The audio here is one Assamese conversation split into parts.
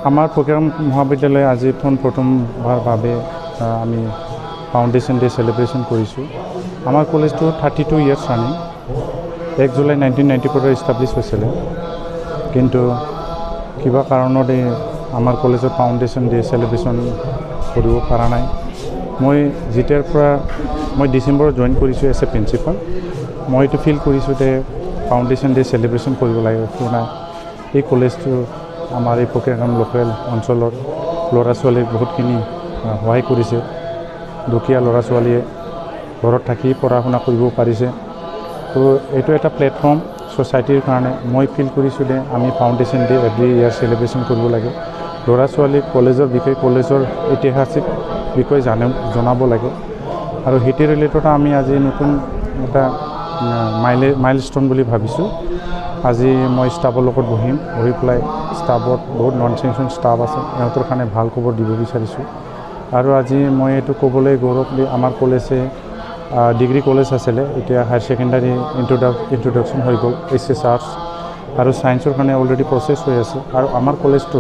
আমাৰ প্ৰগ্ৰাম মহাবিদ্যালয়ে আজি প্ৰথমবাৰ বাবে আমি ফাউণ্ডেশ্যন ডে চেলিব্ৰেশ্যন কৰিছোঁ। আমাৰ কলেজটো 32 ইয়াৰ্ছ ৰানিং। 1 জুলাই 1994 এষ্টাব্লিছ হৈছিলে, কিন্তু কিবা কাৰণত আমাৰ কলেজৰ ফাউণ্ডেশ্যন ডে চেলিব্ৰেশ্যন কৰিব পৰা নাই। মই যেতিয়াৰ পৰা মই ডিচেম্বৰত জইন কৰিছোঁ এজ এ প্ৰিন্সিপাল, মই এইটো ফিল কৰিছোঁ যে ফাউণ্ডেশ্যন ডে চেলিব্ৰেশ্যন কৰিব লাগে। কিয়নো এই কলেজটো আমাৰ এই প্ৰগ্ৰাম লোকেল অঞ্চলৰ ল'ৰা ছোৱালীক বহুতখিনি সহায় কৰিছে। দুখীয়া ল'ৰা ছোৱালীয়ে ঘৰত থাকি পঢ়া শুনা কৰিব পাৰিছে। তো এইটো এটা প্লেটফৰ্ম ছ'চাইটিৰ কাৰণে। মই ফিল কৰিছোঁ যে আমি ফাউণ্ডেশ্যন ডে এভৰি ইয়াৰ চেলিব্ৰেশ্যন কৰিব লাগে। ল'ৰা ছোৱালীক কলেজৰ বিষয়ে, কলেজৰ ঐতিহাসিক বিষয়ে জনাব লাগে। আৰু সেইটো ৰিলেটেড আমি আজি নতুন এটা মাইলষ্ট'ন বুলি ভাবিছোঁ। আজি মই ষ্টাফৰ লগত বহি পেলাই ষ্টাফত বহুত নন চেংচন ষ্টাফ আছে, সিহঁতৰ কাৰণে ভাল খবৰ দিব বিচাৰিছোঁ। আৰু আজি মই এইটো ক'বলৈ গৌৰৱ দি আমাৰ কলেজে ডিগ্ৰী কলেজ আছিলে, এতিয়া হায়াৰ ছেকেণ্ডাৰী ইণ্ট্ৰডাকশ্যন হৈ গ'ল। HS আৰ্টছ আৰু ছায়েন্সৰ কাৰণে অলৰেডি প্ৰচেছ হৈ আছে। আৰু আমাৰ কলেজটো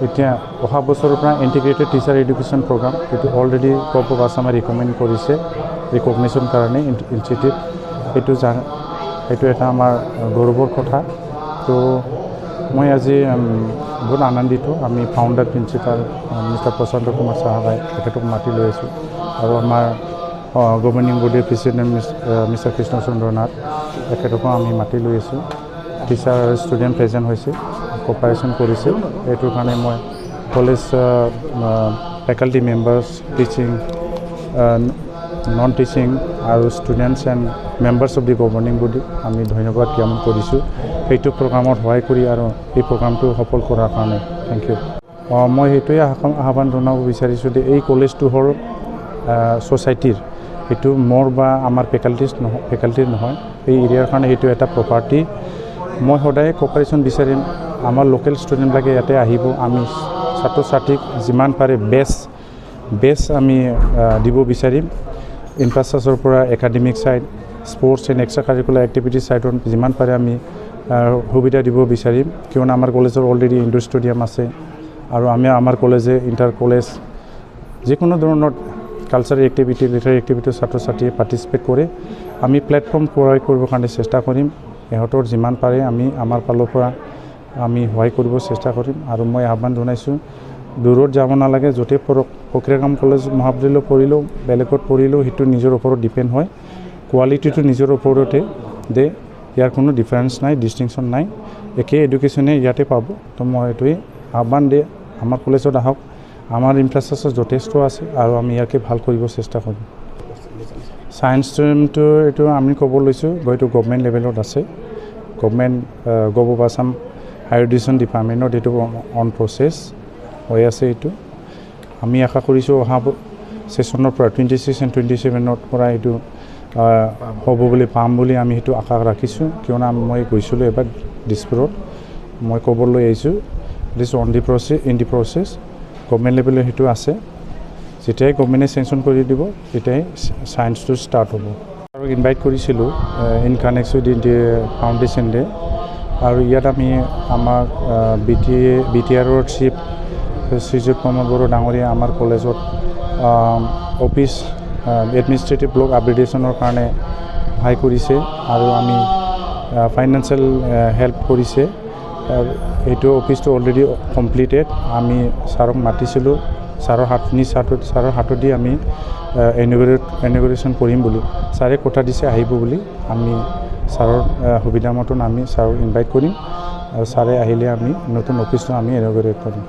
এতিয়া অহা বছৰৰ পৰা ইণ্টিগ্ৰেটেড টিচাৰ এডুকেশ্যন প্ৰগ্ৰাম এইটো অলৰেডি গভ অফ আছামে ৰিকমেণ্ড কৰিছে ৰিকগনিশ্যন কাৰণে ইনষ্টিটিউট। এইটো এটা আমাৰ গৌৰৱৰ কথা। তো মই আজি বহুত আনন্দিত। আমি ফাউণ্ডাৰ প্ৰিন্সিপাল মিষ্টাৰ প্ৰশান্ত কুমাৰ চাহাবাই তেখেতক মাতি লৈ আছোঁ, আৰু আমাৰ governing বডিৰ president mister Krishna Chandra Nath তেখেতকো আমি মাতি লৈ আছোঁ। টিচাৰ আৰু ষ্টুডেণ্ট প্ৰেজেণ্ট হৈছে, কোঅপাৰেশ্যন কৰিছে। এইটোৰ কাৰণে মই college faculty members, teaching, non teaching আৰু students and members of the governing body আমি ধন্যবাদ জ্ঞাপন কৰিছোঁ সেইটো প্ৰগ্ৰামত সহায় কৰি আৰু এই প্ৰগ্ৰামটো সফল কৰাৰ কাৰণে। Thank you. মই সেইটোৱে আহ্বান জনাব বিচাৰিছোঁ যে এই কলেজটো হ'ল ছ'চাইটিৰ, সেইটো মোৰ বা আমাৰ ফেকাল্টিৰ নহয়, এই এৰিয়াৰ কাৰণে সেইটো এটা প্ৰপাৰ্টি। মই সদায় কোঅপাৰেশ্যন বিচাৰিম। আমাৰ লোকেল ষ্টুডেণ্টবিলাকে ইয়াতে আহিব, আমি ছাত্ৰ ছাত্ৰীক যিমান পাৰে বেষ্ট আমি দিব বিচাৰিম। ইনফ্ৰাষ্ট্ৰাকচাৰৰ পৰা academic side, sports and extra curricular activities ছাইডত যিমান পাৰে আমি সুবিধা দিব বিচাৰিম। কিয়নো আমাৰ কলেজৰ অলৰেডি ইনডোৰ ষ্টেডিয়াম আছে, আৰু আমাৰ কলেজে ইণ্টাৰ কলেজ যিকোনো ধৰণৰ কালচাৰেল এক্টিভিটি, লিটাৰী এক্টিভিটিৰ ছাত্ৰ ছাত্ৰীয়ে পাৰ্টিচিপেট কৰে। আমি প্লেটফৰ্ম প্ৰভাইড কৰিবৰ কাৰণে চেষ্টা কৰিম। ইহঁতৰ যিমান পাৰে আমি আমাৰ ফালৰ পৰা আমি সহায় কৰিব চেষ্টা কৰিম। আৰু মই আহ্বান জনাইছোঁ, দূৰত যাব নালাগে, য'তে পঢ়ক, ফকীৰগাম কলেজ মহাবিদ্যালয় পঢ়িলেও বেলেগত পঢ়িলেও সেইটো নিজৰ ওপৰত ডিপেণ্ড হয়। কোৱালিটিটো নিজৰ ওপৰতে দে, ইয়াৰ কোনো ডিফাৰেঞ্চ নাই, ডিষ্টিংশ্যন নাই, একেই এডুকেশ্যনে ইয়াতে পাব। তো মই এইটোৱে আহ্বান দিয়ে আমাৰ কলেজত আহক। আমাৰ ইনফ্ৰাষ্ট্ৰাকচাৰ যথেষ্ট আছে আৰু আমি ইয়াকে ভাল কৰিব চেষ্টা কৰিম। ছায়েন্স ষ্ট্ৰীমটো এইটো আমি ক'ব লৈছোঁ, এইটো গভমেণ্ট লেভেলত আছে। Gov of Assam higher education ডিপাৰ্টমেণ্টত এইটো অন প্ৰচেছ হৈ আছে। এইটো আমি আশা কৰিছোঁ অহা ছেশ্যনৰ পৰা 26 and 27ৰ পৰা এইটো হ'ব বুলি পাম বুলি আমি সেইটো আশা ৰাখিছোঁ। কিয়নো মই গৈছিলোঁ এবাৰ দিছপুৰত, মই ক'বলৈ আহিছোঁ this on the process, in the process. Government লেভেলত সেইটো আছে। যেতিয়াই গভমেণ্টে চেংচন কৰি দিব তেতিয়াই ছায়েন্সটো ষ্টাৰ্ট হ'ব। আৰু ইনভাইট কৰিছিলোঁ in connect with the foundation day. আৰু ইয়াত আমি আমাক BTRৰ চিফ শ্ৰীযুত প্ৰমোদ বড়ো ডাঙৰীয়া আমাৰ কলেজত অফিচ এডমিনিষ্ট্ৰেটিভ ব্লক আপগ্ৰেডেশ্যনৰ কাৰণে সহায় কৰিছে, আৰু আমি ফাইনেন্সিয়েল হেল্প কৰিছে। এইটো অফিচটো অলৰেডি কমপ্লিটেড। আমি ছাৰক মাতিছিলোঁ, ছাৰৰ হাতদি আমি ইনঅগুৰেশ্যন কৰিম বুলি। ছাৰে কথা দিছে আহিব বুলি। আমি ছাৰৰ সুবিধা মতন আমি ছাৰক ইনভাইট কৰিম, আৰু ছাৰে আহিলে আমি নতুন অফিচটো আমি ইনঅগুৰেট কৰিম।